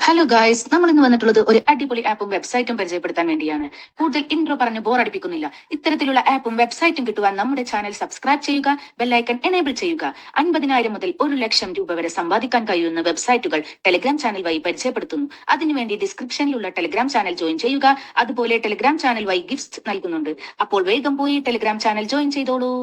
Hello guys, നമ്മൾ ഇന്ന് വന്നിട്ടുള്ളത് ഒരു അടിപൊളി ആപ്പും വെബ്സൈറ്റും പരിചയപ്പെടുത്താൻ വേണ്ടിയാണ്. കൂടുതൽ ഇൻട്രോ പറഞ്ഞ് ബോറടിപ്പിക്കുന്നില്ല. ഇത്തരത്തിലുള്ള ആപ്പും വെബ്സൈറ്റും കിട്ടുവാൻ നമ്മുടെ ചാനൽ സബ്സ്ക്രൈബ് ചെയ്യുക, ബെല്ലൈക്കൺ എനേബിൾ ചെയ്യുക. 50,000 മുതൽ 1,00,000 രൂപ വരെ സമ്പാദിക്കാൻ കഴിയുന്ന വെബ്സൈറ്റുകൾ ടെലിഗ്രാം ചാനൽ വഴി പരിചയപ്പെടുത്തുന്നു. അതിനുവേണ്ടി ഡിസ്ക്രിപ്ഷനിലുള്ള ടെലിഗ്രാം ചാനൽ ജോയിൻ ചെയ്യുക. അതുപോലെ ടെലിഗ്രാം ചാനൽ വഴി ഗിഫ്റ്റ് നൽകുന്നുണ്ട്. അപ്പോൾ വേഗം പോയി ടെലിഗ്രാം ചാനൽ ജോയിൻ ചെയ്തോളൂ.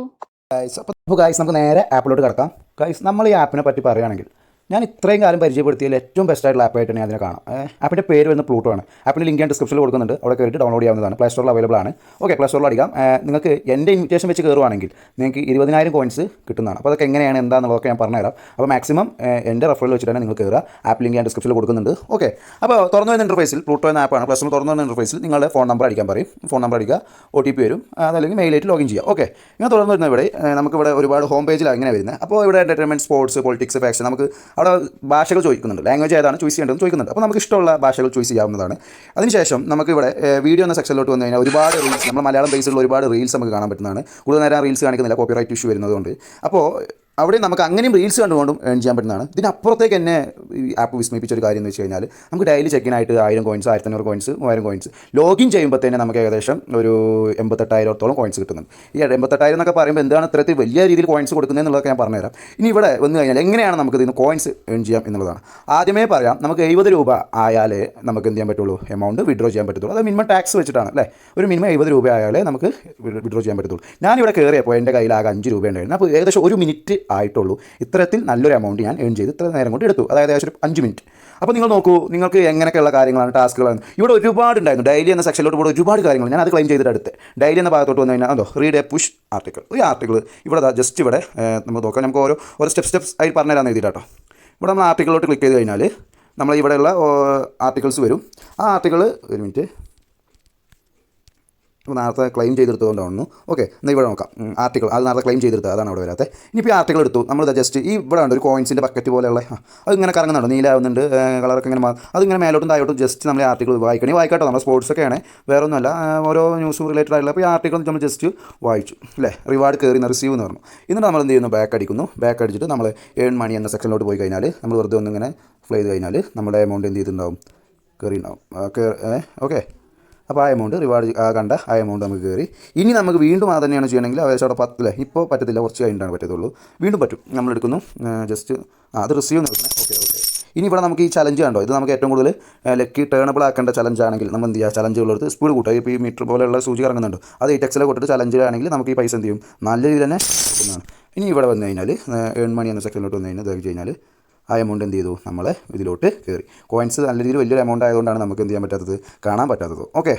അപ്പോൾ ഗായ്സ് നമുക്ക് നേരെ ആപ്പിലോട്ട് കിടക്കാം. ഗായ്സ് നമ്മൾ ഈ ആപ്പിനെ പറ്റി പറയുകയാണെങ്കിൽ ഞാൻ ഇത്രയും കാലം പരിചയപ്പെടുത്തിയതിൽ ഏറ്റവും ബെസ്റ്റ് ആയിട്ടുള്ള ആപ്പായിട്ട് ഞാൻ അതിനെ കാണാം. ആപ്പിൻ്റെ പേര് വരുന്ന പ്ലൂട്ടോ ആണ്. ആപ്പിൻ്റെ ലിങ്ക് ഞാൻ ഡിസ്ക്രിപ്ഷനിൽ കൊടുക്കുന്നുണ്ട്. അവിടെ കയറിയിട്ട് ഡൗൺലോഡ് ചെയ്യാവുന്നതാണ്. പ്ലേ സ്റ്റോറിൽ അവൈലബിൾ ആണ്. ഓക്കെ, പ്ലേ സ്റ്റോറിൽ അടിക്കാം. നിങ്ങൾക്ക് എൻ്റെ ഇൻവിറ്റേഷൻ വെച്ച് കയറുവാണെങ്കിൽ നിങ്ങൾക്ക് 20,000 കോയിൻസ് കിട്ടുന്നതാണ്. അപ്പോൾ അതൊക്കെ എങ്ങനെയാണ് എന്താണെന്നുള്ളതൊക്കെ ഞാൻ പറഞ്ഞുതരാം. അപ്പോൾ മാക്സിമം എൻ്റെ റെഫറൽ വെച്ചിട്ട് തന്നെ നിങ്ങൾ കയറുക. ആപ്പ് ലിങ്ക് ഞാൻ ഡിസ്ക്രിപ്ഷനിൽ കൊടുക്കുന്നുണ്ട്. ഓക്കെ, അപ്പോൾ തുറന്നു വരുന്ന ഇൻ്റർഫേസിൽ പ്ലൂട്ടോ എന്ന ആപ്പാണ്. പ്ലേ സ്റ്റോറിൽ തുറന്നു വരുന്ന ഇൻ്റർഫേസിൽ നിങ്ങളുടെ ഫോൺ നമ്പർ അടിക്കാൻ പറയും. ഫോൺ നമ്പർ അടിക്കുക, OTP വരും, അതല്ലെങ്കിൽ മെയിലായിട്ട് ലോഗിൻ ചെയ്യുക. ഓക്കെ, ഇങ്ങനെ തുറന്നു വരുന്ന ഇവിടെ നമുക്കിവിടെ ഒരുപാട് ഹോം പേജിലാണ് ഇങ്ങനെ വരുന്നത്. അപ്പോൾ ഇവിടെ എൻ്റർടൈൻമെൻറ്റ്, സ്പോർട്സ്, പൊളിറ്റിക്സ്, ഫാഷൻ, നമുക്ക് അവിടെ ഭാഷകൾ ചോദിക്കുന്നുണ്ട്. ലാംഗ്വേജ് ഏതാണ് ചൂസ് ചെയ്യേണ്ടതെന്ന് ചോദിക്കുന്നുണ്ട്. അപ്പോൾ നമുക്ക് ഇഷ്ടമുള്ള ഭാഷകൾ ചൂസ് ചെയ്യാവുന്നതാണ്. അതിനുശേഷം നമുക്ക് ഇവിടെ വീഡിയോ എന്ന സെക്ഷനിലോട്ട് വന്നു കഴിഞ്ഞാൽ ഒരുപാട് റീൽസ്, നമ്മൾ മലയാളം ബേസിലുള്ള ഒരുപാട് റീൽസ് നമുക്ക് കാണാൻ പറ്റുന്നതാണ്. കൂടുതൽ നേരം റീൽസ് കാണിക്കുന്നില്ല, കോപ്പിറൈറ്റ് ഇഷ്യൂ വരുന്നതുകൊണ്ട്. അപ്പോൾ അവിടെ നമുക്ക് അങ്ങനെയും റീൽസ് കണ്ടുകൊണ്ടും ഏൺ ചെയ്യാൻ പറ്റുന്നതാണ്. ഇതിനപ്പുറത്തേക്ക് എന്നെ ഈ ആപ്പ് വിസ്മയിപ്പിച്ച ഒരു കാര്യം എന്ന് വെച്ച് കഴിഞ്ഞാൽ നമുക്ക് ഡെയിലി ചെക്കിനായിട്ട് 1000 കോയിൻസ്, 1500 കോയിൻസ്, 3000 കോയിൻസ് ലോഗിൻ ചെയ്യുമ്പോൾ തന്നെ നമുക്ക് ഏകദേശം ഒരു 88,000 കോയിൻസ് കിട്ടുന്നുണ്ട്. ഈ 88,000 എന്നൊക്കെ പറയുമ്പോൾ എന്താണ് ഇത്തരത്തിൽ വലിയ രീതിയിൽ കോയിൻസ് കൊടുക്കുന്നത് എന്നുള്ളതൊക്കെ ഞാൻ പറഞ്ഞുതരാം. ഇനി ഇവിടെ വന്നു കഴിഞ്ഞാൽ എങ്ങനെയാണ് നമുക്ക് ഇതിന് കോയിൻസ് ഏൺ ചെയ്യാം എന്നുള്ളതാണ്. ആദ്യമേ പറയാം, നമുക്ക് 70 രൂപ ആയാലേ നമുക്ക് എന്ത് ചെയ്യാൻ പറ്റുള്ളൂ, എമൗണ്ട് വിഡ്രോ ചെയ്യാൻ പറ്റത്തുള്ളൂ. അത് മിനിമം ടാക്സ് വെച്ചിട്ടാണ് അല്ലേ. ഒരു മിനിമം 70 രൂപ ആയാലേ നമുക്ക് വിഡ്രോ ചെയ്യാൻ പറ്റത്തുള്ളൂ. ഞാനിവിടെ കയറിയപ്പോൾ എൻ്റെ കയ്യിൽ ആകെ 5 രൂപ ഉണ്ടായിരുന്നു. അപ്പോൾ ഏകദേശം 1 മിനിറ്റ് ആയിട്ടുള്ളൂ ഇത്തരത്തിൽ നല്ലൊരു എമൗണ്ട് ഞാൻ ഏൺ ചെയ്ത് ഇത്ര നേരം കൊണ്ട് എടുത്തു. അതായത് ഏകദേശം 5 മിനിറ്റ്. അപ്പോൾ നിങ്ങൾ നോക്കൂ, നിങ്ങൾക്ക് എങ്ങനെയൊക്കെയുള്ള കാര്യങ്ങളാണ്, ടാസ്കുകളാണ് ഇവിടെ ഒരുപാടുണ്ടായിരുന്നു. ഡെയിലി എന്ന സെക്ഷനിലോട്ട് കൂടെ ഒരുപാട് കാര്യങ്ങൾ ഞാൻ അത് ക്ലെയിം ചെയ്തിട്ട് അടുത്ത് ഡെയിലി എന്ന ഭാഗത്തോട്ട് വന്നു കഴിഞ്ഞാൽ റീഡ് എ പുഷ് ആർട്ടിക്കിൾ. ഈ ആർട്ടിക്കിൾ ഇവിടെ ജസ്റ്റ് ഇവിടെ നമുക്ക് നോക്കാം. നമുക്ക് ഓരോ സ്റ്റെപ്സ് ആയി പറഞ്ഞു തരാമെന്ന് എഴുതിയിട്ട് കേട്ടോ. ഇവിടെ നമ്മൾ ആർട്ടിക്കിളിലോട്ട് ക്ലിക്ക് ചെയ്ത് കഴിഞ്ഞാൽ നമ്മൾ ഇവിടെയുള്ള ആർട്ടിക്കിൾസ് വരും. ആ ആർട്ടിക്കിൾ ഒരു മിനിറ്റ് നേരത്തെ ക്ലെയിം ചെയ്തെടുത്തുകൊണ്ടാണ്. ഓക്കെ, എന്നാൽ ഇവിടെ നോക്കാം. ആർട്ടിക്കിൾ അത് നേരത്തെ ക്ലെയിം ചെയ്തെടുത്തത്, അതാണ് അവിടെ വരാത്തത്. ഇനിയിപ്പോൾ ഈ ആർട്ടിക്കിൾ എടുത്തു നമ്മൾ ജസ്റ്റ് ഈ ഇവിടെ ഉണ്ട് ഒരു കോയിൻസിൻ്റെ ബക്കറ്റ് പോലെയുള്ള അത് ഇങ്ങനെ കറങ്ങുന്നുണ്ട്, നീലാവുന്നുണ്ട്, കളറൊക്കെ ഇങ്ങനെ അതിങ്ങനെ മേലോട്ടും താഴോട്ടും ജസ്റ്റ് നമ്മൾ ആർട്ടിക്കിൾ വായിക്കട്ടോ. നമ്മൾ സ്പോർട്സൊക്കെയാണ്, വേറെ ഒന്നുമല്ല, ഓരോ ന്യൂസും റിലേറ്റഡ് ആയിട്ടുള്ള. അപ്പോൾ ഈ ആർട്ടിക്കിൾ നമ്മൾ ജസ്റ്റ് വായിച്ചു അല്ലേ. റിവാർഡ് കയറി റിസീവ് എന്ന് പറഞ്ഞു. എന്നിട്ട് നമ്മൾ എന്ത് ചെയ്യുന്നു, ബാക്ക് അടിക്കുന്നു. ബാക്ക് അടിച്ചിട്ട് നമ്മൾ ഏൺ മണി എന്ന സെക്ഷനിലോട്ട് പോയി കഴിഞ്ഞാൽ നമ്മൾ വെറുതെ ഒന്നിങ്ങനെ ഫ്ലൈ ചെയ്ത് കഴിഞ്ഞാൽ നമ്മുടെ എമൗണ്ട് എന്ത് ചെയ്തിട്ടുണ്ടാവും, കയറി ഉണ്ടാവും. ഓക്കെ, അപ്പോൾ ആ എമൗണ്ട് റിവാർഡ് കണ്ട ആ എമൗണ്ട് നമുക്ക് കയറി. ഇനി നമുക്ക് വീണ്ടും അത് തന്നെയാണ് ചെയ്യണമെങ്കിൽ ഏകദേശം അവിടെ 10 ഇപ്പോൾ പറ്റത്തില്ല, കുറച്ച് കഴിഞ്ഞിട്ടാണ് പറ്റത്തുള്ളൂ. വീണ്ടും പറ്റും. നമ്മൾ എടുക്കുന്നു, ജസ്റ്റ് അത് റിസീവ് നടക്കുന്നത്. ഓക്കെ. ഇനി ഇവിടെ നമുക്ക് ഈ ചലഞ്ച് കണ്ടോ, ഇത് നമുക്ക് ഏറ്റവും കൂടുതൽ ലക്കി ടേണബിൾ ആക്കേണ്ട ചലഞ്ചാണെങ്കിൽ നമ്മൾ എന്ത് ചെയ്യുക, ചലഞ്ചുകളെടുത്ത് സ്പീഡ് കൂട്ടുക. ഇപ്പോൾ ഈ മീറ്റർ പോലെയുള്ള സൂചി കറങ്ങുന്നുണ്ടോ, അത് 8x കൊട്ടിട്ട് ചലഞ്ചിലാണെങ്കിൽ നമുക്ക് ഈ പൈസ എന്ത് ചെയ്യും, നല്ല രീതിയിൽ തന്നെ കിട്ടുന്നതാണ്. ഇനി ഇവിടെ വന്നു കഴിഞ്ഞാൽ ഏൺ മണി എന്ന സെക്ഷനിലോട്ട് വന്നു കഴിഞ്ഞാൽ ഇതാക്കി കഴിഞ്ഞാൽ ആ എമൗണ്ട് എന്ത് ചെയ്തു, നമ്മൾ ഇതിലോട്ട് കയറി. കോയിൻസ് നല്ല രീതിയിൽ വലിയൊരു എമൗണ്ട് ആയതുകൊണ്ടാണ് നമുക്ക് എന്ത് ചെയ്യാൻ പറ്റാത്തത്, കാണാൻ പറ്റാത്തത്. ഓക്കെ,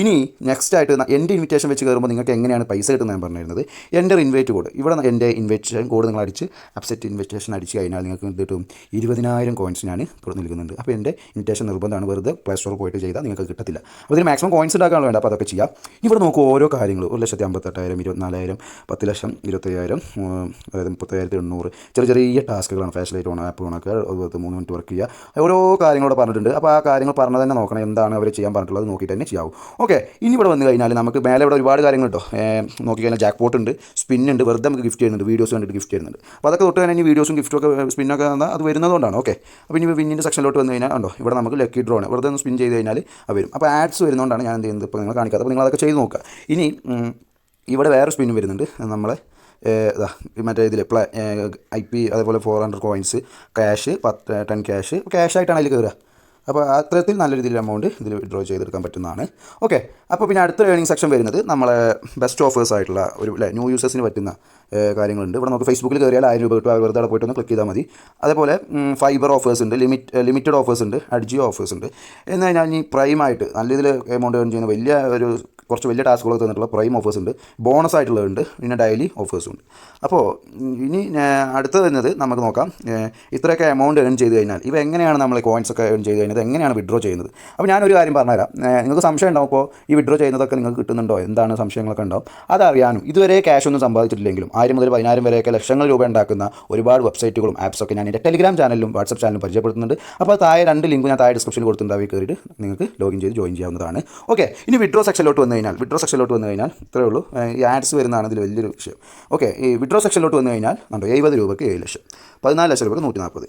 ഇനി നെക്സ്റ്റ് ആയിട്ട് എൻ്റെ ഇൻവിറ്റേഷൻ വെച്ച് കയറുമ്പോൾ നിങ്ങൾക്ക് എങ്ങനെയാണ് പൈസ കിട്ടുന്നത് ഞാൻ പറഞ്ഞിരുന്നത്. എൻ്റെ ഇൻവൈറ്റ് കോഡ്, ഇവിടെ എൻ്റെ ഇൻവിറ്റേഷൻ കോഡ് നിങ്ങൾ അടിച്ച് അപ്സെറ്റ് ഇൻവിറ്റേഷൻ അടിച്ച് കഴിഞ്ഞാൽ നിങ്ങൾക്ക് എന്ത് കിട്ടും, 20,000 കോയിൻസ് ഞാൻ ഇവിടെ നൽകുന്നുണ്ട്. അപ്പോൾ എൻ്റെ ഇൻവിറ്റേഷൻ നിർബന്ധമാണ്, വെറുതെ പ്ലേ സ്റ്റോറിൽ പോയിട്ട് ചെയ്താൽ നിങ്ങൾക്ക് കിട്ടത്തില്ല. അപ്പോൾ ഇതിന് മാക്സിമം കോയിൻസ് ഉണ്ടാക്കാനുള്ള വേണ്ട. അപ്പോൾ അതൊക്കെ ചെയ്യാം. ഇവിടെ നോക്കൂ, ഓരോ കാര്യങ്ങൾ 1,58,000, 24,000, 10,00,000, 25,000, അതായത് 30,800 ചെറിയ ടാസ്കുകളാണ്. ഫ്ലാഷ് ലൈറ്റ് ഓൺ, ആപ്പ് ഓണാക്കുക, 3 മിനിറ്റ് വർക്ക് ചെയ്യുക, ഓരോ കാര്യങ്ങളോട് പറഞ്ഞിട്ടുണ്ട്. അപ്പോൾ ആ കാര്യങ്ങൾ പറഞ്ഞത് തന്നെ നോക്കണം, എന്താണ് അവർ ചെയ്യാൻ പറഞ്ഞിട്ടുള്ളത് നോക്കിയിട്ട് തന്നെ ചെയ്യാവും. ഓക്കെ, ഇനി ഇവിടെ വന്നു കഴിഞ്ഞാൽ നമുക്ക് മേലെ ഇവിടെ ഒരുപാട് കാര്യങ്ങൾ കേട്ടോ. നോക്കിക്കഴിഞ്ഞാൽ ജാക്ക് പോട്ട് ഉണ്ട്, സ്പിന്നുണ്ട്, വെറുതെ നമുക്ക് ഗിഫ്റ്റ് ചെയ്യുന്നുണ്ട്, വീഡിയോസ് കണ്ടിട്ട് ഗിഫ്റ്റ് ചെയ്യുന്നുണ്ട്. അപ്പോൾ അതൊക്കെ തൊട്ട് തന്നെ ഇനി വീഡിയോസും ഗിഫ്റ്റൊക്കെ സ്പിന്നൊക്കെ അത് വരുന്നതുകൊണ്ടാണ്. ഓക്കെ, അപ്പോൾ ഇനി വിന്നിൻ്റെ സെക്ഷനിലോട്ട് വന്നു കഴിഞ്ഞാൽ ഉണ്ടോ, ഇവിടെ നമുക്ക് ലക്കി ഡ്രോ ആണ്, വെറുതെ ഒന്ന് സ്പിൻ ചെയ്ത് കഴിഞ്ഞാൽ അത് വരും. അപ്പോൾ ആഡ്സ് വരുന്നതുകൊണ്ടാണ് ഞാൻ എന്ത് ചെയ്യുന്നത് ഇപ്പോൾ നിങ്ങൾ കാണിക്കാത്തത്. അപ്പോൾ നിങ്ങളതൊക്കെ ചെയ്ത് നോക്കുക. ഇനി ഇവിടെ വേറെ സ്പിന്നും വരുന്നുണ്ട്. നമ്മളെ മറ്റേ ഇതിൽ IP, അതേപോലെ 400 കോയിൻസ്, ക്യാഷ് 10 ക്യാഷായിട്ടാണ് അതിൽ കയറുക. അപ്പോൾ അത്തരത്തിൽ നല്ല രീതിയിൽ എമൗണ്ട് ഇതിൽ വിഡ്രോ ചെയ്തെടുക്കാൻ പറ്റുന്നതാണ്. ഓക്കെ, അപ്പോൾ പിന്നെ അടുത്ത ഏണിംഗ് സെക്ഷൻ വരുന്നത് നമ്മളെ ബെസ്റ്റ് ഓഫേഴ്സ് ആയിട്ടുള്ള ഒരു ന്യൂ യൂസേഴ്സിന് പറ്റുന്ന കാര്യങ്ങളുണ്ട്. ഇവിടെ നമുക്ക് ഫേസ്ബുക്കിൽ കയറിയാൽ 1000 രൂപ കിട്ടും. വെറുതെ അവിടെ പോയിട്ടൊന്ന് ക്ലിക്ക് ചെയ്താൽ മതി. അതേപോലെ ഫൈബർ ഓഫേഴ്സ് ഉണ്ട്, ലിമിറ്റഡ് ഓഫേഴ്സ് ഉണ്ട്, അഡ്ജിയോ ഓഫേഴ്സ് ഉണ്ട്. എന്ന് കഴിഞ്ഞാൽ ഈ പ്രൈമായിട്ട് നല്ല രീതിയിൽ എമൗണ്ട് ഏൺ ചെയ്യുന്ന കുറച്ച് വലിയ ടാസ്കുകൾ തന്നിട്ടുള്ള പ്രൈം ഓഫേഴ്സ് ഉണ്ട്, ബോണസ് ആയിട്ടുള്ളതുണ്ട്, പിന്നെ ഡെയിലി ഓഫേഴ്സും ഉണ്ട്. അപ്പോൾ ഇനി അടുത്ത് വരുന്നത് നമുക്ക് നോക്കാം, ഇത്രയൊക്കെ എമൗണ്ട് ഏൺ ചെയ്ത് കഴിഞ്ഞാൽ ഇവ എങ്ങനെയാണ് നമ്മൾ കോയിൻസ് ഒക്കെ ഏൺ ചെയ്ത് കഴിഞ്ഞാൽ എങ്ങനെയാണ് വിഡ്രോ ചെയ്യുന്നത്. അപ്പോൾ ഞാനൊരു കാര്യം പറഞ്ഞുതരാം. നിങ്ങൾക്ക് സംശയം ഉണ്ടാവും, അപ്പോൾ ഈ വിഡ്രോ ചെയ്യുന്നതൊക്കെ നിങ്ങൾക്ക് കിട്ടുന്നുണ്ടോ, എന്താണ് സംശയങ്ങളൊക്കെ ഉണ്ടാവും. അതറിയാനും ഇതുവരെ ക്യാഷ് ഒന്നും സമ്പാദിച്ചിട്ടില്ലെങ്കിലും 1000 മുതൽ 10,000 വരെയൊക്കെ ലക്ഷങ്ങൾ രൂപ ഉണ്ടാക്കുന്ന ഒരുപാട് വെബ്സൈറ്റുകളും ആപ്സൊക്കെ ഞാൻ എൻ്റെ ടെലിഗ്രാം ചാനലിലും വാട്സപ്പ് ചാനലും പരിചയപ്പെടുത്തുന്നുണ്ട്. അപ്പോൾ താഴെ 2 ലിങ്ക് ഞാൻ താഴെ ഡിസ്ക്രിപ്ഷനിൽ കൊടുത്തിട്ടുണ്ട്. അവയിൽ കയറിയിട്ട് നിങ്ങൾക്ക് ലോഗിൻ ചെയ്ത് ജോയിൻ ചെയ്യാവുന്നതാണ്. ഓക്കെ, ഇനി വിഡ്രോ സെക്ഷനിലോട്ട് വന്നു കഴിഞ്ഞാൽ ഇത്രയേ ഉള്ളൂ. ഈ ആഡ്സ് വരുന്നതാണ് ഇതിൽ വലിയൊരു വിഷയം. ഓക്കെ, ഈ വിഡ്രോ സെക്ഷനിലോട്ട് വന്നു കഴിഞ്ഞാൽ 70 രൂപയ്ക്ക് 7 ലക്ഷം. 14 ലക്ഷം രൂപയ്ക്ക് 140,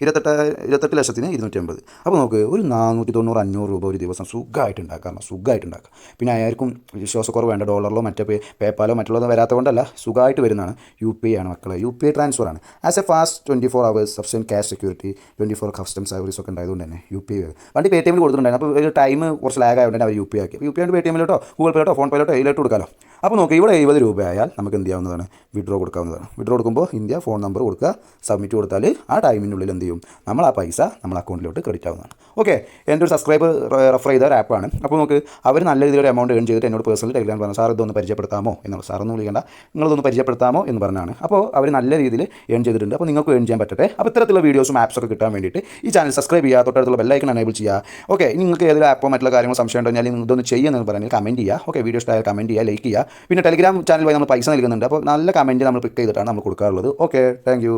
28 ലക്ഷത്തിന് 250. അപ്പോൾ നോക്ക്, ഒരു 490 500 രൂപ ഒരു ദിവസം സുഖമായിട്ട് ഉണ്ടാക്കാം, സുഖമായിട്ട് ഉണ്ടാക്കാം. പിന്നെ ആർക്കും വിശ്വാസക്കുറവ് വേണ്ട, ഡോളറിലോ മറ്റേ പേപ്പാലോ മറ്റുള്ളതോ വരാത്ത കൊണ്ടല്ല, സുഖമായിട്ട് വരുന്നതാണ്. UPI ആണ് മക്കളെ, UPI ട്രാൻസ്ഫർ ആണ്. As A fast 24 hours sufficient cash security, 24 customs service ഒക്കെ ഉണ്ടായതുകൊണ്ട് തന്നെ UPI വണ്ടി പേടിഎമ്മിൽ കൊടുത്തിട്ടുണ്ടായിരുന്നു. അപ്പോൾ ഒരു ടൈം കുറച്ച് ലാഗ് ആയതുകൊണ്ട് അവർ UPI ആക്കി. UPI ആയിട്ട് പേടിഎമ്മിലോട്ടോ ഗൂഗിൾ പേയിലോട്ടോ ഫോൺ പേയിലോട്ടോ ഇതിലോട്ട് കൊടുക്കാമല്ലോ. അപ്പോൾ നോക്കി, ഇവിടെ 70 രൂപ ആയാൽ നമുക്ക് എന്ത് ചെയ്യാവുന്നതാണ്, വിഡ്രോ കൊടുക്കാവുന്നതാണ്. വിഡ്രോ കൊടുക്കുമ്പോൾ ഇന്ത്യ ഫോൺ നമ്പർ കൊടുക്കുക, സബ്മിറ്റ് കൊടുത്താൽ ആ ടൈമിനുള്ളിൽ എന്ത് ചെയ്യും, നമ്മൾ ആ പൈസ നമ്മൾ അക്കൗണ്ടിലോട്ട് ക്രെഡിറ്റ് ആവുന്നതാണ്. ഓക്കെ, എൻ്റെ ഒരു സബ്സ്ക്രൈബർ റെഫർ ചെയ്ത ഒരു ആപ്പാണ്. അപ്പോൾ നമുക്ക് അവർ നല്ല രീതിയിൽ എമൗണ്ട് ഏൺ ചെയ്തിട്ട് എന്നോട് പേഴ്സണൽ ടെലിഗ്രാം പറഞ്ഞു, സാർ ഇതൊന്ന് പരിചയപ്പെടുത്താമോ എന്നുള്ള, സാറൊന്നും വിളിക്കേണ്ട, നിങ്ങളതൊന്ന് പരിചയപ്പെടുത്താമോ എന്ന് പറഞ്ഞാണ്. അപ്പോൾ അവർ നല്ല രീതിയിൽ ഏൺ ചെയ്തിട്ടുണ്ട്. അപ്പോൾ നിങ്ങൾക്ക് ഏൺ ചെയ്യാൻ പറ്റട്ടെ. അപ്പോൾ ഇത്തരത്തിലുള്ള വീഡിയോസും ആപ്സൊക്കെ കിട്ടാൻ വേണ്ടിയിട്ട് ഈ ചാനൽ സബ്സ്ക്രൈബ് ചെയ്യുക, തൊട്ടടുത്തുള്ള ബെല്ലൈക്കൺ എനേബിൾ ചെയ്യുക. ഓക്കെ, നിങ്ങൾക്ക് ഏതൊരു ആപ്പോ മറ്റുള്ള കാര്യങ്ങൾ സംശയം ഉണ്ടോ അല്ലെങ്കിൽ ഇതൊന്ന് ചെയ്യുന്നതെന്ന് പറഞ്ഞാൽ കമൻറ്റ് ചെയ്യുക. ഓക്കെ, വീഡിയോ ഇഷ്ടമായാൽ കമൻറ്റ് ചെയ്യുക, ലൈക്ക് ചെയ്യുക. പിന്നെ ടെലിഗ്രാം ചാനൽ വഴി നമ്മൾ പൈസ നൽകുന്നുണ്ട്. അപ്പോൾ നല്ല കമൻറ്റ് നമ്മൾ പിക്ക് ചെയ്തിട്ടാണ് നമ്മൾ കൊടുക്കാറുള്ളത്. Okay, thank you.